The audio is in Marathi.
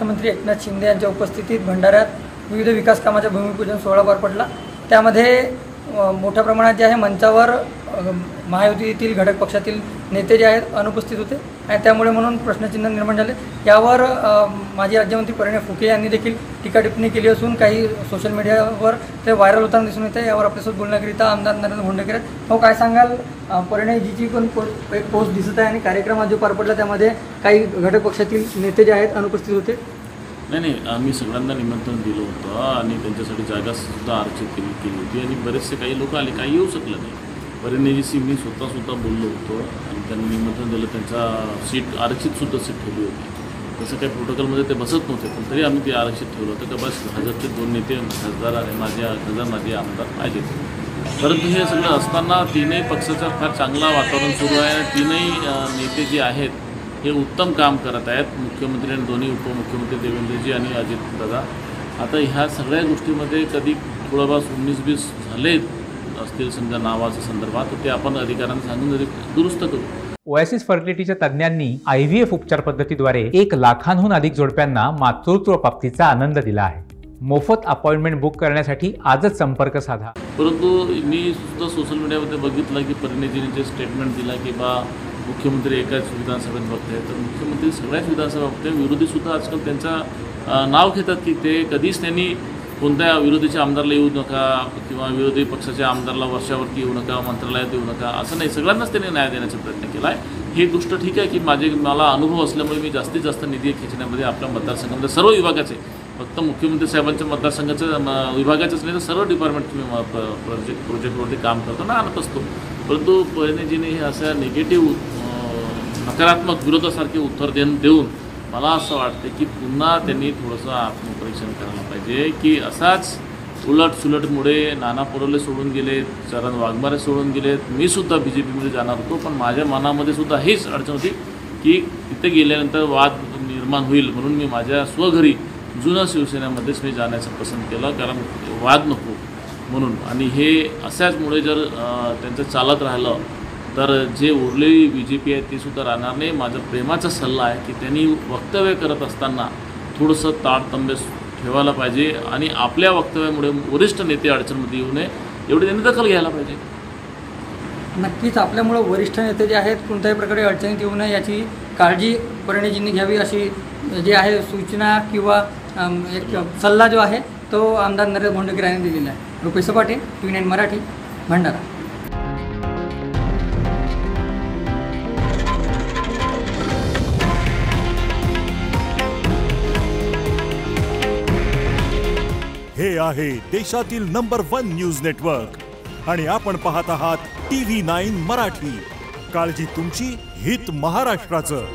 मुख्यमंत्री एकनाथ शिंदे यांच्या उपस्थितीत भंडाऱ्यात विविध विकास कामाच्या भूमिपूजन सोहळा पार पडला। त्यामध्ये मोठ्या प्रमाणात जे आहे मंचावर महायुतीतील घटक पक्षातील नेते जे आहेत अनुपस्थित होते आणि त्यामुळे म्हणून प्रश्नचिन्ह निर्माण झाले। यावर माजी राज्यमंत्री परिणय फुके यांनी देखील टीका टिप्पणी केली असून काही सोशल मीडियावर ते व्हायरल होताना दिसून येते। यावर आपल्यासोबत बोलण्याकरिता आमदार नरेंद्र भोंडेकर आहेत। हो, काय सांगाल? परिणयजीची पण एक पोस्ट दिसत आहे आणि कार्यक्रमात जो पार पडला त्यामध्ये काही घटक पक्षातील नेते जे आहेत अनुपस्थित होते। नाही, आम्ही सगळ्यांना निमंत्रण दिलं होतं आणि त्यांच्यासाठी जागासुद्धा आरक्षित केली होती आणि बरेचसे काही लोक आले, काही येऊ शकलं नाही। परिणयजीशी मी स्वतः बोललो होतो आणि त्यांनी निमंत्रण दिलं, त्यांचा सीट आरक्षितसुद्धा सीट ठेवली होती। तसं काही प्रोटोकॉलमध्ये ते बसत नव्हते, पण तरी आम्ही ते आरक्षित ठेवलं होतं का बस हजरचे 2 नेते खासदार आणि माझे आमदार पाहिजेत। परंतु हे सगळं असताना तीनही पक्षाचं फार चांगला वातावरण सुरू आहे आणि तीनही नेते जे आहेत हे उत्तम काम करत आहेत। मुख्यमंत्री आणि दोन्ही उपमुख्यमंत्री देवेंद्रजी आणि अजित दादा। आता ह्या सगळ्या गोष्टीमध्ये कधी थोडंफार 19-20 झाले असतील समजा नावाच्या संदर्भात, तर ते आपण अधिकाऱ्यांना सांगून दुरुस्त करू। ओएसिस फर्टिलिटीच्या तज्ञांनी IVF उपचार पद्धतीद्वारे 1 लाखांहून अधिक जोडप्यांना मातृत्व प्राप्तीचा आनंद दिला आहे। मोफत अपॉइंटमेंट बुक करण्यासाठी आजच संपर्क साधा। परंतु मी सुद्धा सोशल मीडियामध्ये बघितलं की परिणयजीने जे स्टेटमेंट दिला की मुख्यमंत्री एकाच विधानसभेत बघताय, तर मुख्यमंत्री सगळ्याच विधानसभा बघताय। विरोधीसुद्धा आजकाल त्यांचा नाव घेतात की ते कधीच त्यांनी कोणत्या विरोधीच्या आमदारला येऊ नका किंवा विरोधी पक्षाच्या आमदारला वर्षावरती येऊ नका, मंत्रालयात येऊ नका, असं नाही, सगळ्यांनाच त्यांनी न्याय देण्याचा प्रयत्न केला आहे। ही गोष्ट ठीक आहे की मला अनुभव असल्यामुळे मी जास्तीत जास्त निधी खेचण्यामध्ये आपल्या मतदारसंघामध्ये सर्व विभागाचे, फक्त मुख्यमंत्री साहेबांच्या मतदारसंघाचं विभागाचंच नाही तर सर्व डिपार्टमेंट मी प्रोजेक्टवरती काम करताना आणत असतो। परंतु परिणयजीने हे अशा निगेटिव्ह नकारात्मक विरोधासारखे उत्तर देऊन मला असं वाटतं की पुन्हा त्यांनी थोडंसं आत्मपरीक्षण करायला पाहिजे की असाच उलटसुलटमुळे नाना पटोले सोडून गेलेत, चरण वाघमारे सोडून गेलेत, मी सुद्धा BJPमध्ये जाणार होतो, पण माझ्या मनामध्ये सुद्धा हीच अडचण होती की तिथे गेल्यानंतर वाद निर्माण होईल म्हणून मी माझ्या स्वघरी जुन्या शिवसेनेमध्येच मी जाण्याचं पसंत केलं, कारण वाद नको म्हणून। आणि हे अशाचमुळे जर त्यांचं चालत राहिलं तर जे उरलेली BJP आहे ती सुद्धा राहणार नाही। माझा प्रेमाचा सल्ला आहे की त्यांनी वक्तव्य करत असताना थोडंसं तारतम्य ठेवायला पाहिजे आणि आपल्या वक्तव्यामुळे वरिष्ठ नेते अडचणमध्ये येऊ नये एवढी त्यांनी दखल घ्यायला पाहिजे। नक्कीच आपल्यामुळे वरिष्ठ नेते जे आहेत कोणत्याही प्रकारे अडचणीत येऊ नये याची काळजी परिणयजींनी घ्यावी अशी जे आहे सूचना किंवा एक सल्ला जो आहे तो आमदार नरेंद्र भोंडेकर यांनी दिलेला आहे। रुपेश सपाटे, TV9 मराठी, भंडारा। हे आहे देशातील नंबर 1 न्यूज नेटवर्क आणि आपण पाहत आहात TV9 मराठी। काळजी तुमची, हित महाराष्ट्राचं।